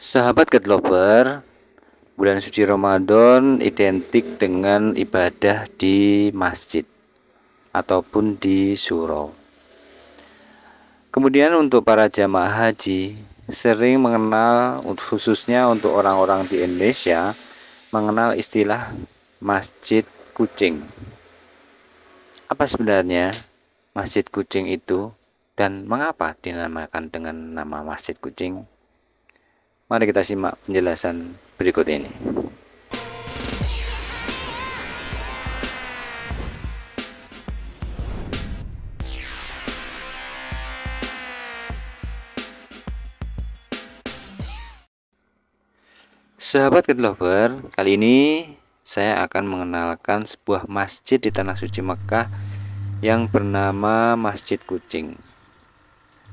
Sahabat Ketlover, bulan suci Ramadan identik dengan ibadah di masjid ataupun di surau. Kemudian untuk para jamaah haji sering mengenal, khususnya untuk orang-orang di Indonesia, mengenal istilah masjid kucing. Apa sebenarnya masjid kucing itu dan mengapa dinamakan dengan nama masjid kucing? Mari kita simak penjelasan berikut ini. Sahabat Ketlover, kali ini saya akan mengenalkan sebuah masjid di Tanah Suci Mekah yang bernama Masjid Kucing.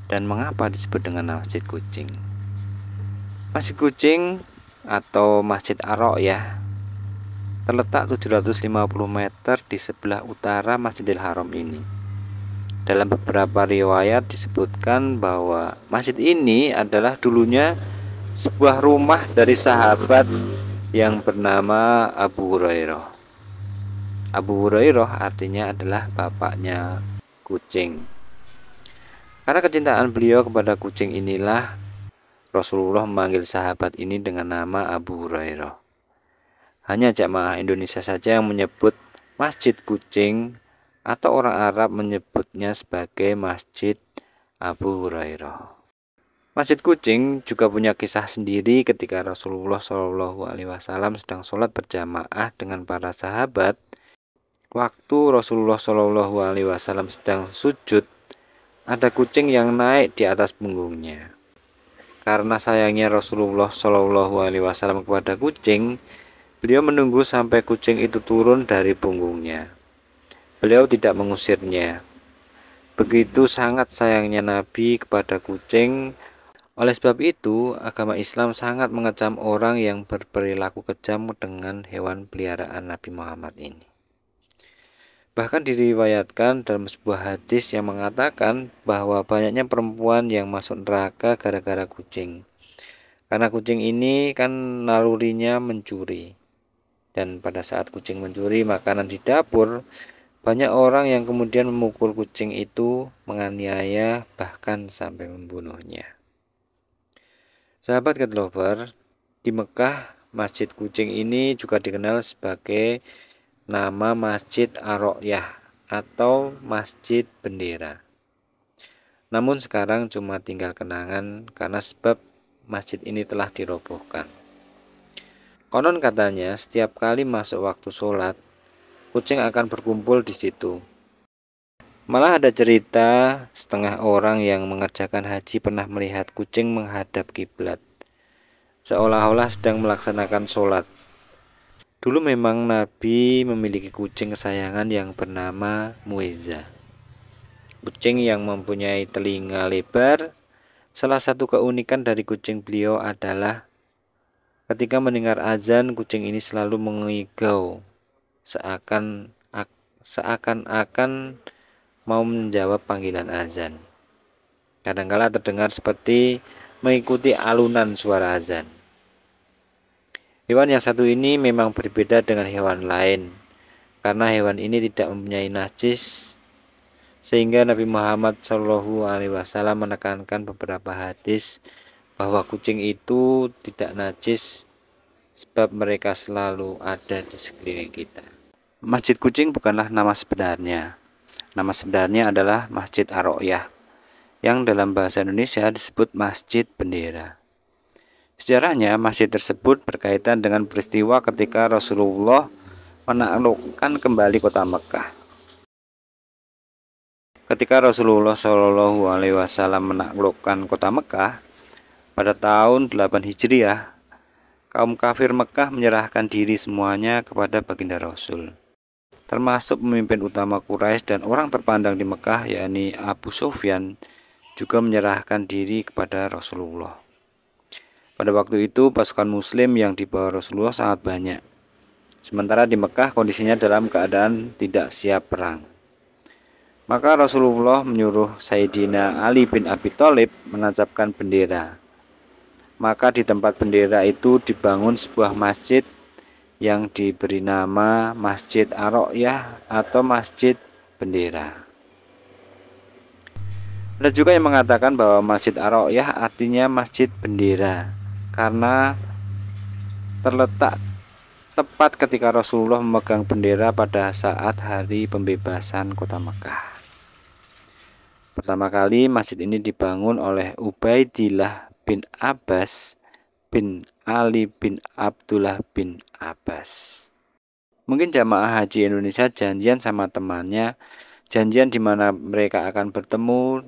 Dan mengapa disebut dengan Masjid Kucing? Masjid Kucing atau Masjid Ar-Ra'yah terletak 750 meter di sebelah utara Masjidil Haram ini. Dalam beberapa riwayat disebutkan bahwa masjid ini adalah dulunya sebuah rumah dari sahabat yang bernama Abu Hurairah. Abu Hurairah artinya adalah bapaknya kucing. Karena kecintaan beliau kepada kucing inilah Rasulullah memanggil sahabat ini dengan nama Abu Hurairah. Hanya jamaah Indonesia saja yang menyebut Masjid Kucing, atau orang Arab menyebutnya sebagai Masjid Abu Hurairah. Masjid Kucing juga punya kisah sendiri ketika Rasulullah SAW sedang sholat berjamaah dengan para sahabat. Waktu Rasulullah SAW sedang sujud, ada kucing yang naik di atas punggungnya. Karena sayangnya Rasulullah SAW kepada kucing, beliau menunggu sampai kucing itu turun dari punggungnya. Beliau tidak mengusirnya. Begitu sangat sayangnya Nabi kepada kucing. Oleh sebab itu, agama Islam sangat mengecam orang yang berperilaku kejam dengan hewan peliharaan Nabi Muhammad ini. Bahkan diriwayatkan dalam sebuah hadis yang mengatakan bahwa banyaknya perempuan yang masuk neraka gara-gara kucing. Karena kucing ini kan nalurinya mencuri. Dan pada saat kucing mencuri makanan di dapur, banyak orang yang kemudian memukul kucing itu, menganiaya, bahkan sampai membunuhnya. Sahabat Ketlover, di Mekah, Masjid Kucing ini juga dikenal sebagai nama Masjid Ar-Ra'yah atau Masjid Bendera. Namun sekarang cuma tinggal kenangan karena sebab masjid ini telah dirobohkan. Konon katanya setiap kali masuk waktu sholat, kucing akan berkumpul di situ. Malah ada cerita setengah orang yang mengerjakan haji pernah melihat kucing menghadap kiblat, seolah-olah sedang melaksanakan sholat. Dulu memang Nabi memiliki kucing kesayangan yang bernama Muezza. Kucing yang mempunyai telinga lebar. Salah satu keunikan dari kucing beliau adalah ketika mendengar azan, kucing ini selalu mengigau seakan-akan mau menjawab panggilan azan. Kadangkala terdengar seperti mengikuti alunan suara azan. Hewan yang satu ini memang berbeda dengan hewan lain, karena hewan ini tidak mempunyai najis, sehingga Nabi Muhammad SAW menekankan beberapa hadis bahwa kucing itu tidak najis, sebab mereka selalu ada di sekeliling kita. Masjid Kucing bukanlah nama sebenarnya. Nama sebenarnya adalah Masjid Ar-Ra'yah, yang dalam bahasa Indonesia disebut Masjid Bendera. Sejarahnya, masjid tersebut berkaitan dengan peristiwa ketika Rasulullah menaklukkan kembali kota Mekah. Ketika Rasulullah SAW menaklukkan kota Mekah pada tahun 8 Hijriah, kaum kafir Mekah menyerahkan diri semuanya kepada baginda Rasul, termasuk pemimpin utama Quraisy dan orang terpandang di Mekah, yakni Abu Sufyan, juga menyerahkan diri kepada Rasulullah. Pada waktu itu pasukan muslim yang dibawa Rasulullah sangat banyak. Sementara di Mekah kondisinya dalam keadaan tidak siap perang. Maka Rasulullah menyuruh Sayyidina Ali bin Abi Thalib menancapkan bendera. maka di tempat bendera itu dibangun sebuah masjid yang diberi nama Masjid Ar-Ro'yah atau Masjid Bendera. Ada juga yang mengatakan bahwa Masjid Ar-Ro'yah artinya Masjid Bendera karena terletak tepat ketika Rasulullah memegang bendera pada saat hari pembebasan kota Mekah. Pertama kali masjid ini dibangun oleh Ubaidillah bin Abbas bin Ali bin Abdullah bin Abbas. Mungkin jamaah haji Indonesia janjian sama temannya, janjian di mana mereka akan bertemu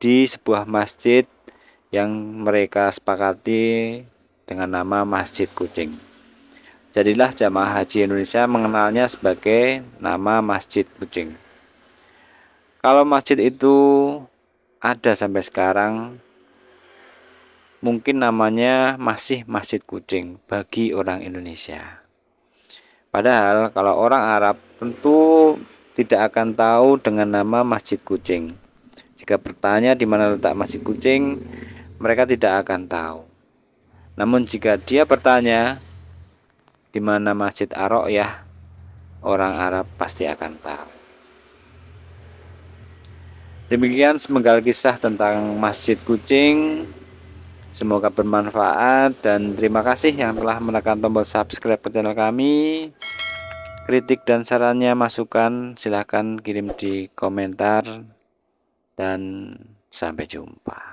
di sebuah masjid yang mereka sepakati dengan nama Masjid Kucing. Jadilah jamaah haji Indonesia mengenalnya sebagai nama Masjid Kucing. Kalau masjid itu ada sampai sekarang, mungkin namanya masih Masjid Kucing bagi orang Indonesia. Padahal kalau orang Arab tentu tidak akan tahu dengan nama Masjid Kucing. Jika bertanya di mana letak Masjid Kucing, mereka tidak akan tahu. Namun jika dia bertanya di mana Masjid Ar-Ro'yah, orang Arab pasti akan tahu. Demikian semenggal kisah tentang Masjid Kucing. Semoga bermanfaat dan terima kasih yang telah menekan tombol subscribe ke channel kami. Kritik dan sarannya, masukan silahkan kirim di komentar dan sampai jumpa.